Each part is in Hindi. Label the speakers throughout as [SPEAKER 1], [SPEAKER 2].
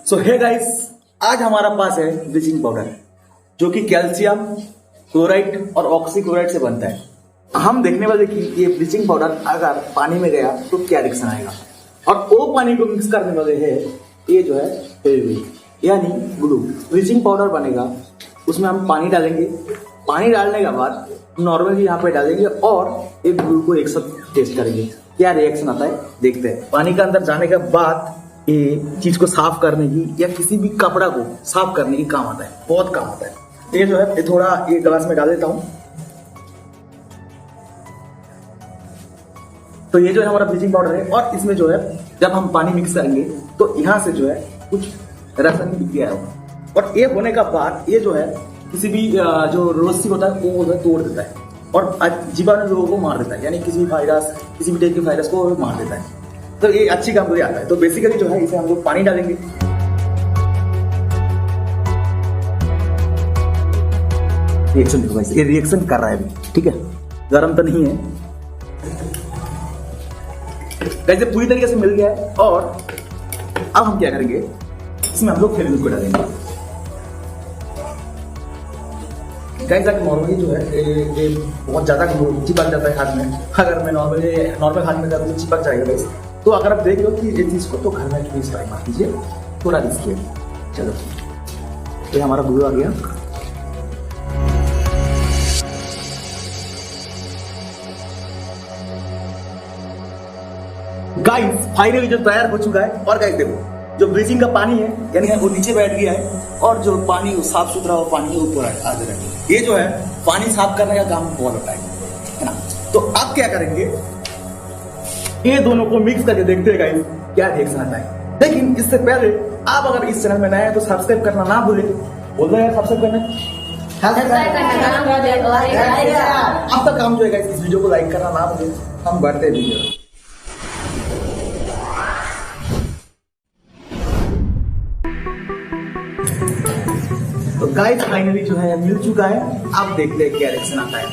[SPEAKER 1] सो हे गाइस, आज हमारा पास है ब्लीचिंग पाउडर जो कि कैल्शियम क्लोराइड और ऑक्सी क्लोराइड से बनता है। हम देखने वाले कि ये ब्लीचिंग पाउडर अगर पानी में गया तो क्या रिएक्शन आएगा, और वो पानी को मिक्स करने वाले है ये जो है फेविक्विक यानी ग्लू। ब्लीचिंग पाउडर बनेगा, उसमें हम पानी डालेंगे, पानी डालने के बाद नॉर्मली यहाँ पे डालेंगे और एक ग्लू को एक साथ टेस्ट करेंगे क्या रिएक्शन आता है, देखते हैं। पानी के अंदर जाने के बाद ये चीज को साफ करने की या किसी भी कपड़ा को साफ करने की काम आता है, बहुत काम आता है। ये जो है ये थोड़ा ये ग्लास में डाल देता हूं। तो ये जो है हमारा ब्लीचिंग पाउडर है, और इसमें जो है जब हम पानी मिक्स करेंगे तो यहाँ से जो है कुछ रासायनिक बिक्रिया होगा, और ये होने का बाद ये जो है किसी भी जो रस्सी होता है वो तोड़ देता है और जीवाणु लोगों को मार देता है, यानी किसी भी वायरस, किसी भी टाइप के वायरस को मार देता है। तो ये अच्छी काम आता है। तो बेसिकली जो है इसे हम लोग पानी डालेंगे, रिएक्शन देखो गाइस, ये रिएक्शन कर रहा है अभी, ठीक है, गर्म तो नहीं है गाइस, ये पूरी तरीके से मिल गया है। और अब हम क्या करेंगे, इसमें हम लोग फेविक्विक को डालेंगे गाइस। अगर नॉर्मली जो है ये बहुत ज्यादा चिपक जाता है हाथ में, अगर मैं नॉर्मल हाथ में करूँ तो चिपक जाएगा गाइस। तो अगर आप देख लो कि ये चीज को, तो घर में प्लीज ट्राई मार दीजिए, थोड़ा रिस्की है। चलो ये हमारा ग्लू आ गया। गाइस फाइनली जो तैयार हो चुका है, और गाइस देखो जो ब्लीचिंग का पानी है यानी वो नीचे बैठ गया है, और जो पानी साफ सुथरा वो पानी ऊपर आ जा रहा है। ये जो है पानी साफ करने का काम बहुत होता है ना। तो आप क्या करेंगे, ये दोनों को मिक्स करके देखते हैं गाइस क्या रिएक्शन आता है। लेकिन इससे पहले आप अगर इस चैनल में नए हैं तो सब्सक्राइब करना ना भूलें। बोल रहे हैं सब्सक्राइब करना, आपका काम जो है गाइस इस वीडियो को लाइक करना ना भूलें। हम बढ़ते हैं वीडियो। तो गाइस फाइनली जो है मिल चुका है, आप देखते हैं क्या रिएक्शन आता है।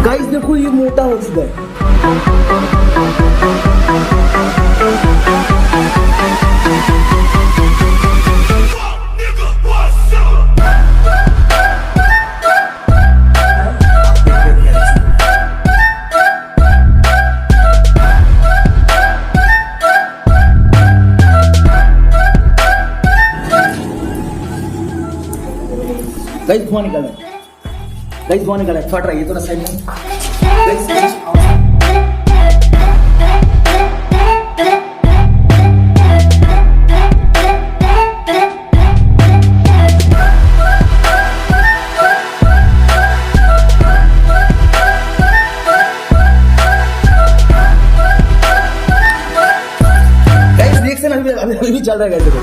[SPEAKER 1] गाइस देखो ये मोटा हो चुका है। गाइस धुआं निकल रहा है, गाइस धुआं निकल रहा है, फट रहा है ये तो साइड में। गाइस रिएक्शन अभी भी चल रहा है गाइस देखो।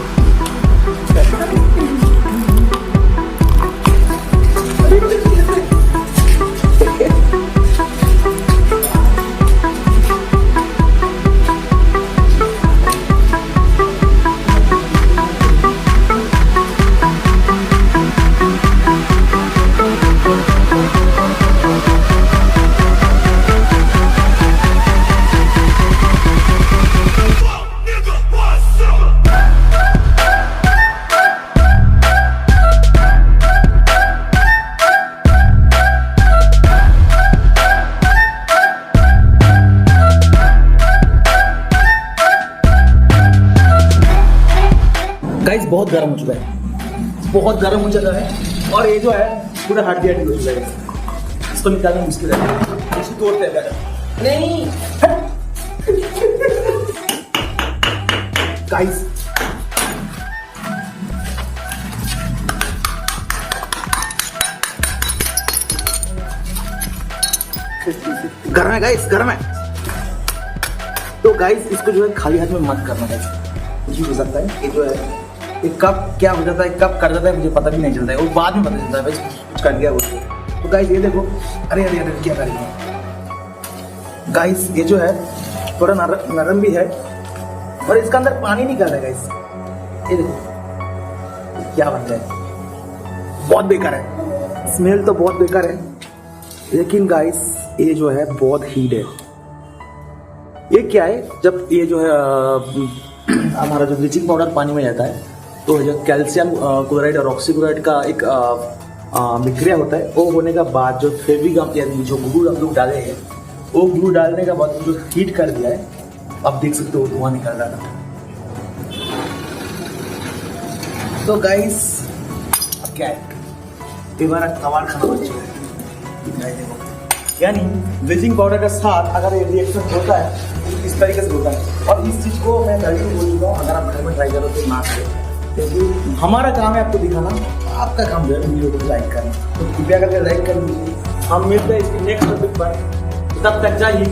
[SPEAKER 1] गाइस बहुत गर्म हो चुका है, बहुत गर्म हो चुका है, और ये जो है पूरा हड्डी हो चुका है। इसको निकालना मुश्किल है, इसको तोड़ते हैं पहले। नहीं गाइस गर्म है गाइस, गर्म है। तो गाइस इसको जो है खाली हाथ में मत करना गाइस, कुछ हो सकता है। ये जो है ये कब क्या हो जाता है, कब कर जाता है मुझे पता भी नहीं चलता है, वो बाद में पता चलता है भाई कुछ कर दिया वो। तो गाइस ये देखो, अरे अरे अरे क्या करेंगे गाइस, ये जो है थोड़ा नरम भी है, और इसका अंदर पानी निकल रहा है गाइस। ये देखो क्या बन रहा है, बहुत बेकार है, स्मेल तो बहुत बेकार है, लेकिन गाइस ये जो है बहुत हीट है। ये क्या है, जब ये जो है हमारा जो ब्लीचिंग पाउडर पानी में जाता है तो जो कैल्शियम क्लोराइड और ऑक्सीक्लोराइड का एक विक्रिया होता है, वो होने का बाद जो फेविगम यानी जो ग्लू हम लोग डाले हैं, वो ग्लू डालने के बाद जो हीट कर दिया है, आप देख सकते हो धुआं निकल रहा था। तो गाइस क्या है, हमारा कमाल खाना बन चुका है। यानी ब्लीचिंग पाउडर के साथ अगर ये रिएक्शन होता है तो इस तरीके से होता है। और इस चीज़ को मैं पहले भी बोल चुका हूँ, अगर आप घर में ट्राई करो तो ना करें, क्योंकि हमारा काम है आपको दिखाना, आपका काम जो है वीडियो को लाइक करना। तो कृपया करके लाइक कर दीजिए। हम मिलते हैं इसकी नेक्स्ट टॉपिक पर, तब तक चाहिए।